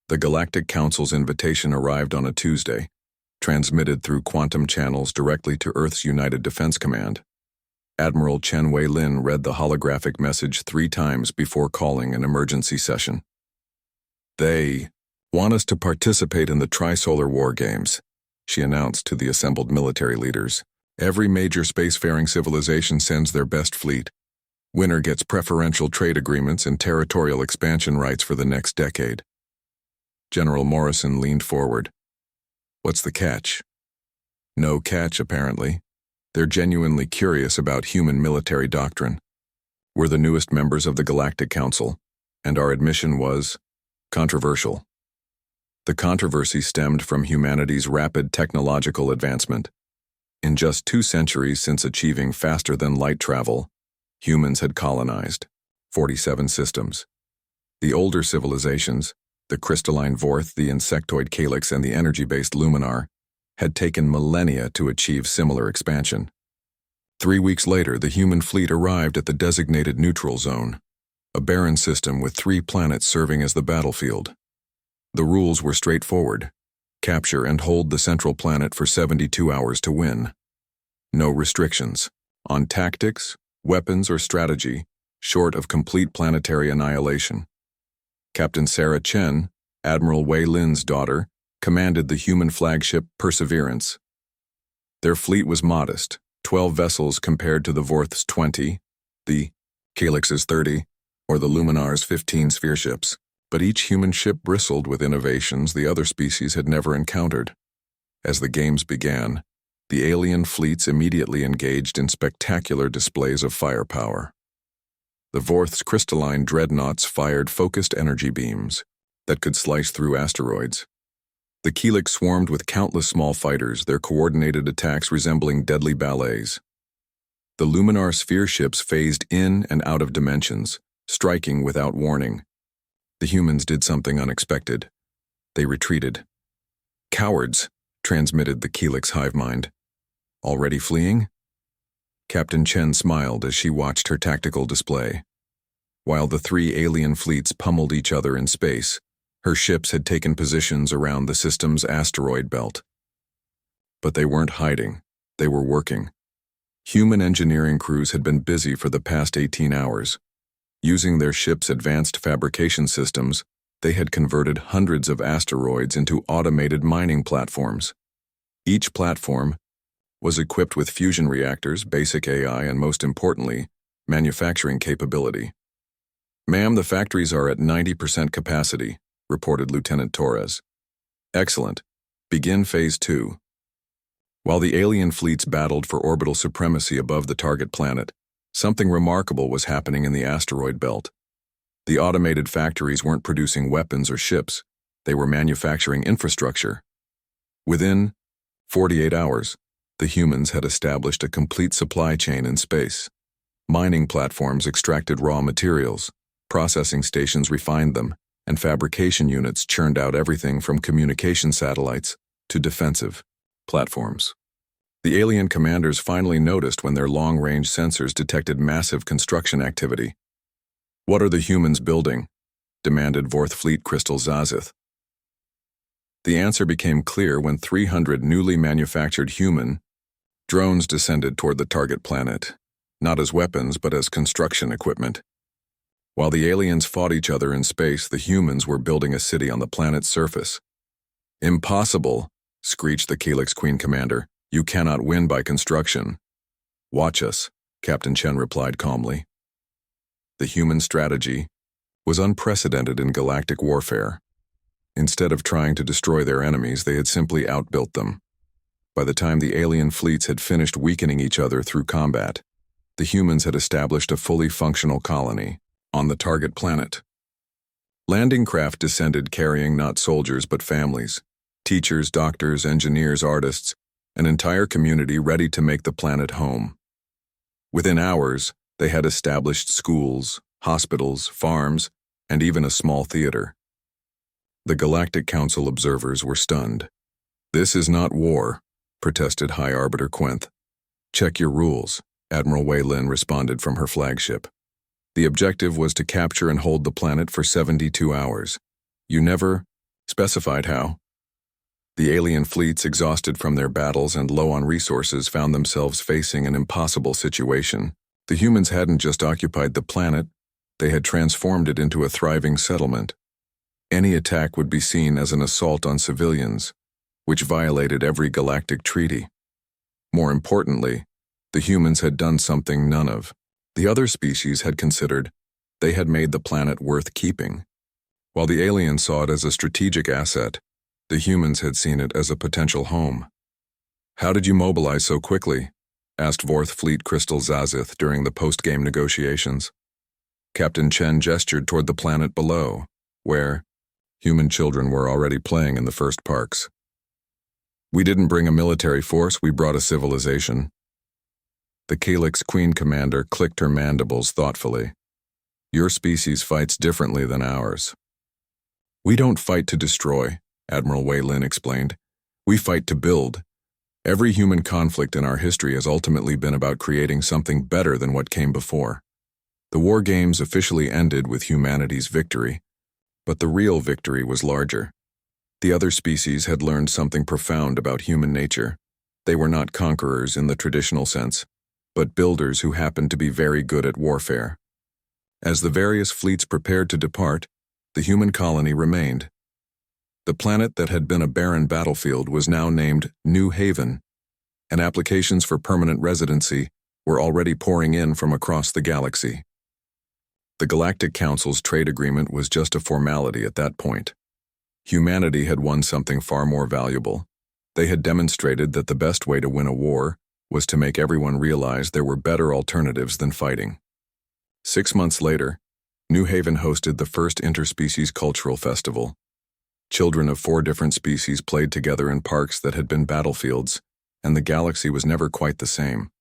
The Galactic Council's invitation arrived on a Tuesday, transmitted through quantum channels directly to Earth's United Defense Command. Admiral Chen Wei-Lin read the holographic message 3 times before calling an emergency session. "They want us to participate in the Trisolar War Games," she announced to the assembled military leaders. "Every major spacefaring civilization sends their best fleet. Winner gets preferential trade agreements and territorial expansion rights for the next decade." General Morrison leaned forward. "What's the catch?" "No catch, apparently. They're genuinely curious about human military doctrine. We're the newest members of the Galactic Council, and our admission was controversial. The controversy stemmed from humanity's rapid technological advancement. In just 2 centuries since achieving faster-than-light travel, humans had colonized 47 systems. The older civilizations, the crystalline Vorth, the insectoid Calyx, and the energy-based Luminar, had taken millennia to achieve similar expansion. 3 weeks later, the human fleet arrived at the designated neutral zone, a barren system with 3 planets serving as the battlefield. The rules were straightforward: capture and hold the central planet for 72 hours to win. No restrictions on tactics, weapons, or strategy, short of complete planetary annihilation. Captain Sarah Chen, Admiral Wei-Lin's daughter, commanded the human flagship Perseverance. Their fleet was modest, 12 vessels compared to the Vorth's 20, the Calyx's 30, or the Luminar's 15 sphere ships, but each human ship bristled with innovations the other species had never encountered. As the games began, the alien fleets immediately engaged in spectacular displays of firepower. The Vorth's crystalline dreadnoughts fired focused energy beams that could slice through asteroids. The Calyx swarmed with countless small fighters, their coordinated attacks resembling deadly ballets. The Luminar sphere ships phased in and out of dimensions, striking without warning. The humans did something unexpected. They retreated. "Cowards," transmitted the Calyx hive mind. "Already fleeing?" Captain Chen smiled as she watched her tactical display. While the 3 alien fleets pummeled each other in space, her ships had taken positions around the system's asteroid belt. But they weren't hiding. They were working. Human engineering crews had been busy for the past 18 hours. Using their ship's advanced fabrication systems, they had converted hundreds of asteroids into automated mining platforms. Each platform was equipped with fusion reactors, basic AI, and most importantly, manufacturing capability. "Ma'am, the factories are at 90% capacity," reported Lieutenant Torres. "Excellent. Begin Phase 2. While the alien fleets battled for orbital supremacy above the target planet, something remarkable was happening in the asteroid belt. The automated factories weren't producing weapons or ships, they were manufacturing infrastructure. Within 48 hours, the humans had established a complete supply chain in space. Mining platforms extracted raw materials, processing stations refined them, and fabrication units churned out everything from communication satellites to defensive platforms. The alien commanders finally noticed when their long-range sensors detected massive construction activity. "What are the humans building?" demanded Vorth Fleet Crystal Zazith. The answer became clear when 300 newly manufactured human drones descended toward the target planet, not as weapons but as construction equipment. While the aliens fought each other in space, the humans were building a city on the planet's surface. "Impossible," screeched the Calyx Queen commander. "You cannot win by construction." "Watch us," Captain Chen replied calmly. The human strategy was unprecedented in galactic warfare. Instead of trying to destroy their enemies, they had simply outbuilt them. By the time the alien fleets had finished weakening each other through combat, the humans had established a fully functional colony on the target planet. Landing craft descended carrying not soldiers but families, teachers, doctors, engineers, artists, an entire community ready to make the planet home. Within hours, they had established schools, hospitals, farms, and even a small theater. The Galactic Council observers were stunned. "This is not war," protested High Arbiter Quenth. "Check your rules," Admiral Wei-Lin responded from her flagship. "The objective was to capture and hold the planet for 72 hours. You never..." specified how. The alien fleets, exhausted from their battles and low on resources, found themselves facing an impossible situation. The humans hadn't just occupied the planet, they had transformed it into a thriving settlement. Any attack would be seen as an assault on civilians, which violated every galactic treaty. More importantly, the humans had done something none of the other species had considered. They had made the planet worth keeping. While the aliens saw it as a strategic asset, the humans had seen it as a potential home. "How did you mobilize so quickly?" asked Fourth Fleet Crystal Zazith during the post-game negotiations. Captain Chen gestured toward the planet below, where human children were already playing in the first parks. "We didn't bring a military force, we brought a civilization." The Calyx Queen Commander clicked her mandibles thoughtfully. "Your species fights differently than ours." "We don't fight to destroy," Admiral Wei Lin explained. "We fight to build. Every human conflict in our history has ultimately been about creating something better than what came before. The war games officially ended with humanity's victory, but the real victory was larger. The other species had learned something profound about human nature. They were not conquerors in the traditional sense, but builders who happened to be very good at warfare." As the various fleets prepared to depart, the human colony remained. The planet that had been a barren battlefield was now named New Haven, and applications for permanent residency were already pouring in from across the galaxy. The Galactic Council's trade agreement was just a formality at that point. Humanity had won something far more valuable. They had demonstrated that the best way to win a war was to make everyone realize there were better alternatives than fighting. 6 months later, New Haven hosted the first interspecies cultural festival. Children of 4 different species played together in parks that had been battlefields, and the galaxy was never quite the same.